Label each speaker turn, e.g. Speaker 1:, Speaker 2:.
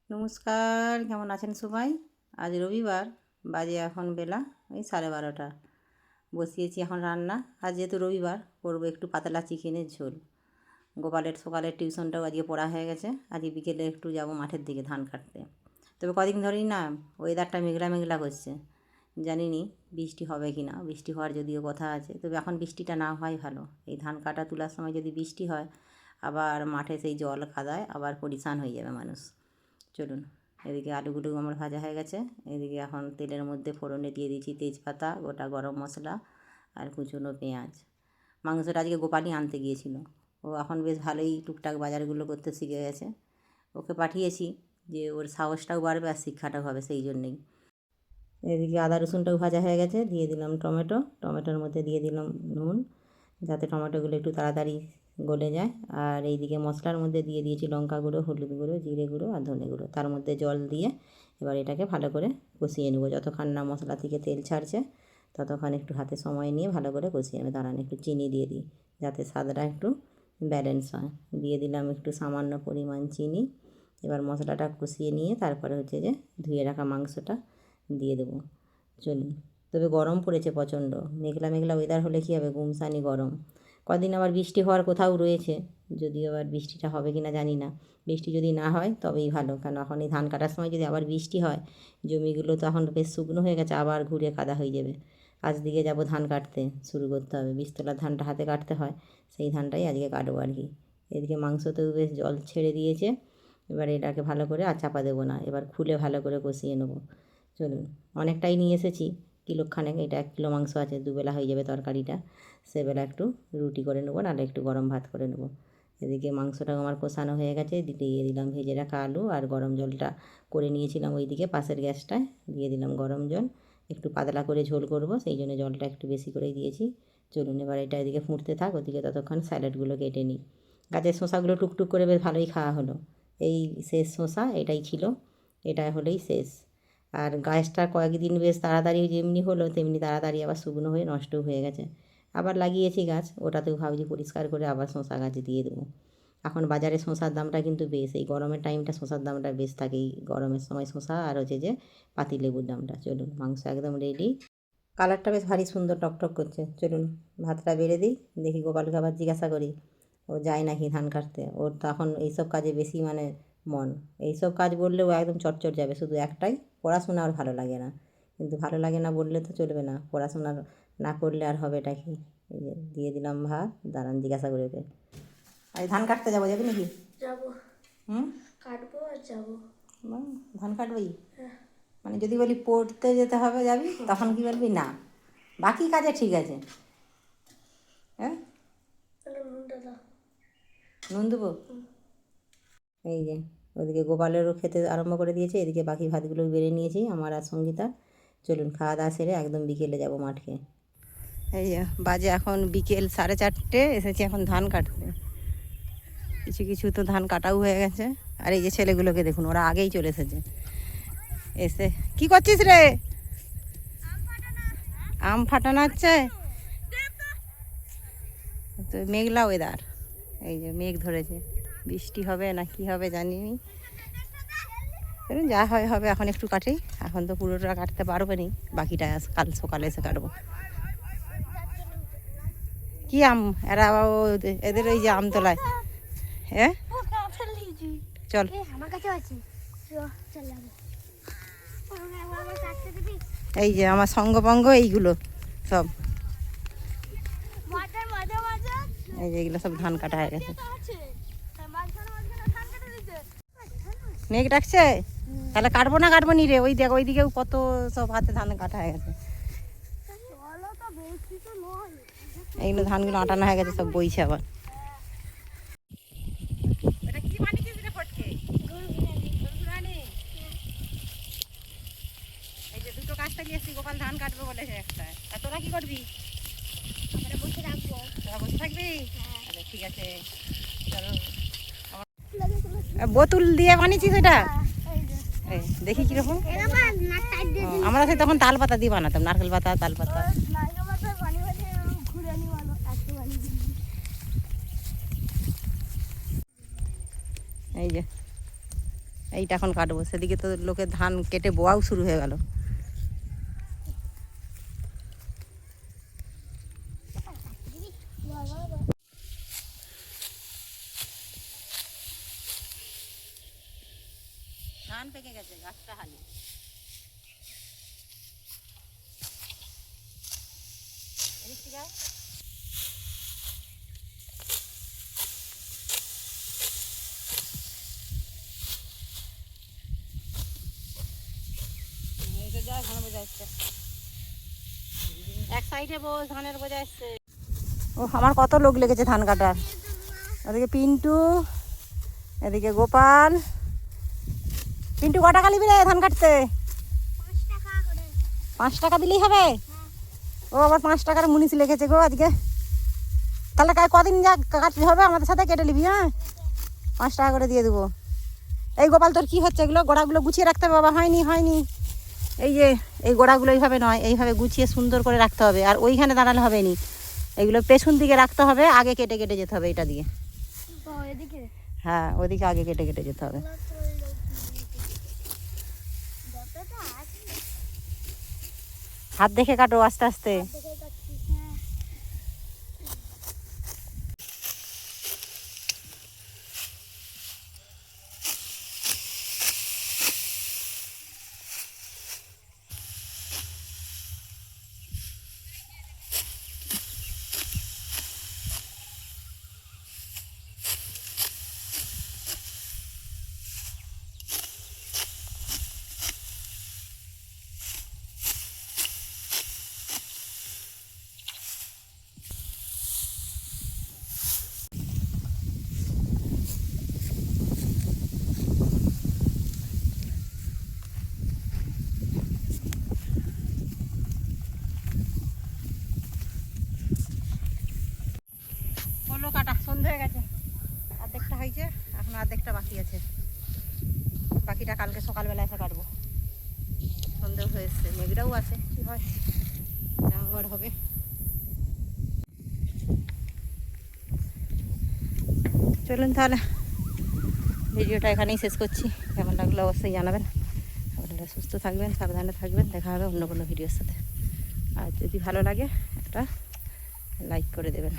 Speaker 1: নমস্কার, কেমন আছেন সবাই? আজ রবিবার, বাজে এখন বেলা ওই 12:30। বসিয়েছি এখন রান্না। আজ যেহেতু রবিবার, করবো একটু পাতলা চিকেনের ঝোল। গোপালের সকালের টিউশনটাও আজকে পড়া হয়ে গেছে। আজকে বিকেলে একটু যাব মাঠের দিকে ধান কাটতে। তবে কদিন ধরেই না ওয়েদারটা মেঘলা মেঘলা করছে। জানি নি বৃষ্টি হবে কি না, বৃষ্টি হওয়ার যদিও কথা আছে, তবে এখন বৃষ্টিটা না হয় ভালো। এই ধান কাটা তোলার সময় যদি বৃষ্টি হয়, আবার মাঠে সেই জল কাদায় আবার পরিশান হয়ে যাবে মানুষ। চলুন, এদিকে আলুগুলো আমার ভাজা হয়ে গেছে। এদিকে এখন তেলের মধ্যে ফোড়নে দিয়ে দিয়েছি তেজপাতা, গোটা গরম মশলা আর কুচনো পেঁয়াজ। মাংসটা আজকে গোপালই আনতে গিয়েছিল। ও এখন বেশ ভালোই টুকটাক বাজারগুলো করতে শিখে গেছে। ওকে পাঠিয়েছি যে ওর সাহসটাও বাড়বে আর শিক্ষাটাও হবে, সেই জন্যেই। এদিকে আদা রসুনটাও ভাজা হয়ে গেছে, দিয়ে দিলাম টমেটো। টমেটোর মধ্যে দিয়ে দিলাম নুন, যাতে টমেটোগুলো একটু তাড়াতাড়ি গলে যায়। আর এইদিকে মশলার মধ্যে দিয়ে দিয়েছি লঙ্কা গুঁড়ো, হলুদ গুঁড়ো, জিরে গুঁড়ো আর ধনে গুঁড়ো। তার মধ্যে জল দিয়ে এবার এটাকে ভালো করে কষিয়ে নেবো। যতক্ষণ না মশলা থেকে তেল ছাড়ছে ততক্ষণ একটু হাতে সময় নিয়ে ভালো করে কষিয়ে নেবে। দাঁড়ান, একটু চিনি দিয়ে দিই যাতে স্বাদটা একটু ব্যালেন্স হয়। দিয়ে দিলাম একটু সামান্য পরিমাণ চিনি। এবার মশলাটা কষিয়ে নিয়ে তারপরে হচ্ছে যে ধুয়ে রাখা মাংসটা দিয়ে দেবো। চলুন, তবে গরম পড়েছে প্রচণ্ড। মেঘলা মেঘলা ওয়েদার হলে কী হবে, গুমসানি গরম। কদিন আবার বৃষ্টি হওয়ার কোথাও রয়েছে, যদিও আবার বৃষ্টিটা হবে কি না জানি না। বৃষ্টি যদি না হয় তবেই ভালো, কারণ এখন এই ধান কাটার সময় যদি আবার বৃষ্টি হয়, জমিগুলো তো এখন বেশ শুকনো হয়ে গেছে, আবার ঘুরে কাদা হয়ে যাবে। আজ দিকে যাব ধান কাটতে, শুরু করতে হবে। বীজতলার ধানটা হাতে কাটতে হয়, সেই ধানটাই আজকে কাটবো আর কি। এদিকে মাংসতেও বেশ জল ছেড়ে দিয়েছে। এবার এটাকে ভালো করে আর চাপা দেবো না, এবার খুলে ভালো করে কষিয়ে নেবো। চলুন, অনেকটাই নিয়ে এসেছি, কিলোখানেক। এটা 1 কিলো মাংস আছে, দুবেলা হয়ে যাবে তরকারিটা। সেবেলা একটু রুটি করে নেবো, নাহলে একটু গরম ভাত করে নেবো। এদিকে মাংসটাও আমার কষানো হয়ে গেছে, দিয়ে দিলাম ভেজে রাখা আলু আর গরম জলটা করে নিয়েছিলাম ওইদিকে পাশের গ্যাসটায়। দিয়ে দিলাম গরম জল, একটু পাতলা করে ঝোল করব, সেই জন্য জলটা একটু বেশি করেই দিয়েছি। চলুন, এবার এটা এদিকে ফুটতে থাক, ওদিকে ততক্ষণ স্যালাডগুলো কেটে নিই। গাছের শসাগুলো টুকটুক করে বেশ ভালোই খাওয়া হলো। এই শেষ শসা এটাই ছিল, এটা হলেই শেষ। আর গাছটা কয়েকদিন বেশ তাড়াতাড়ি যেমনি হলো তেমনি তাড়াতাড়ি আবার শুকনো হয়ে নষ্টও হয়ে গেছে। আবার লাগিয়েছি গাছ, ওটাতেও ভাবছি পরিষ্কার করে আবার শসা গাছ দিয়ে দেবো। এখন বাজারে শসার দামটা কিন্তু বেশ, এই গরমের টাইমটা শসার দামটা বেশ থাকে। এই গরমের সময় শসা আর হচ্ছে যে পাতিলেবুর দামটা। চলুন, মাংস একদম রেডি। কালারটা বেশ ভারী সুন্দর, টকটক করছে। চলুন, ভাতটা বেড়ে দিই। দেখি গোপালকে আবার জিজ্ঞাসা করি ও যায় নাকি ধান কাটতে। ওর তখন এইসব কাজে বেশি মানে মন। এইসব কাজ বললে ও একদম চটচট যাবে, শুধু একটাই, পড়াশোনা আর ভালো লাগে না। কিন্তু ভালো লাগে না বললে তো চলবে না, পড়াশোনা না করলে আর হবেটা কি। এই যে দিয়ে দিলাম ভাত। দাঁড়ান, জিজ্ঞাসা করে ওকে। আজ ধান কাটতে যাবো, যাবি নাকি?
Speaker 2: যাবো,
Speaker 1: হুম,
Speaker 2: কাটবো আর যাবো।
Speaker 1: ধান কাটবি?
Speaker 2: হ্যাঁ।
Speaker 1: মানে যদি বলি পড়তে যেতে হবে যাবি, তখন কি বলবি না? বাকি কাজে ঠিক আছে। হ্যাঁ,
Speaker 2: তাহলে নুনটা দাও।
Speaker 1: নুন দেবো। এই যে ওদিকে গোপালেরও খেতে আরম্ভ করে দিয়েছে, এদিকে বাকি ভাতগুলো বেড়ে নিয়েছি আমার আর সঙ্গীতার। চলুন, খাওয়া দাওয়া সেরে একদম বিকেলে যাব মাঠে। এই যে বাজে এখন বিকেল 4:30, এসেছি এখন ধান কাটতে। কিছু কিছু তো ধান কাটাও হয়ে গেছে। আর এই যে ছেলেগুলোকে দেখুন, ওরা আগেই চলে এসেছে। এসে কি করছিস রে? আম ফাটানো হচ্ছে তো। মেঘলা ওয়েদার, এই যে মেঘ ধরেছে, বৃষ্টি হবে না কি হবে জানি নি। যা হয় হবে, এখন একটু কাটি। এখন তো পুরোটা কাটতে পারবো নি, বাকিটা কাল সকালে এসে কাটবো। কি আম? এরা এদের ওই যে আমতলায়। হ্যাঁ, চল। এই যে আমার সঙ্গপঙ্গ এইগুলো সব, এই যে এগুলো সব ধান কাটা হয়ে গেছে। মেঘ ডাকছে, তাহলে কাটবো না কাটবো নি রে? ওই দেখ, ওই দিকেও কত সব হাতে ধান কাটা হয়ে গেছে। এইগুলো ধানগুলো আটানো হয়ে গেছে, সব বইছে আবার। এই যে দুটো কাজটা গিয়েছি, গোপাল ধান কাটবে বলেছে একটা। আর তোরা কি করবি? বসে থাকবো। তোরা বসে থাকবি? আচ্ছা ঠিক আছে, চলো। বোতল দিয়ে বানিয়েছিস এটা? এই দেখি কিরকম। আমরা সেই তখন তাল পাতা দিয়ে বানাতাম, নারকেল পাতা, তাল পাতা। এই যে এইটা এখন কাটবো, সেদিকে তো লোকের ধান কেটে বোয়াও শুরু হয়ে গেল। ধান পেকে গেছে, গাছটা হালি। এদিক থেকে আয়। এক সাইডে বস, ধানের বোঝা আসছে। ও আমার কত লোক লেগেছে ধান কাটার। ওদিকে পিন্টু, এদিকে গোপাল। পিন্টু ক টাকা নিবি রে ধান কাটতে? 5 টাকা দিলেই হবে? ও আবার 5 টাকার মুনিশ লেগেছে গো আজকে। তাহলে কদিন যা কাটতে হবে আমাদের সাথে, কেটে নিবি। হ্যাঁ, 5 টাকা করে দিয়ে দেবো। এই গোপাল তোর কি হচ্ছে? এগুলো গোড়াগুলো গুছিয়ে রাখতে হবে বাবা। হয়নি হয়নি, এই যে এই গোড়াগুলো এইভাবে নয়, এইভাবে গুছিয়ে সুন্দর করে রাখতে হবে। আর ওইখানে দাঁড়ালে হবে নি, এগুলো পেছন দিকে রাখতে হবে, আগে কেটে কেটে যেতে হবে এটা দিয়ে। হ্যাঁ, ওইদিকে আগে কেটে কেটে যেতে হবে। হাত দেখে কাটো আস্তে আস্তে। হলো কাটা, সন্ধ্যে হয়ে গেছে। অর্ধেকটা হয়েছে, এখন অর্ধেকটা বাকি আছে। বাকিটা কালকে সকালবেলা এসে কাটবো। সন্ধ্যেও হয়ে এসছে, মেঘটাও আছে, কি হয় জামাবার হবে। চলুন তাহলে ভিডিওটা এখানেই শেষ করছি। কেমন লাগলো অবশ্যই জানাবেন। আপনারা সুস্থ থাকবেন, সাবধানে থাকবেন। দেখা হবে অন্য কোনো ভিডিওর সাথে। আর যদি ভালো লাগে একটা লাইক করে দেবেন।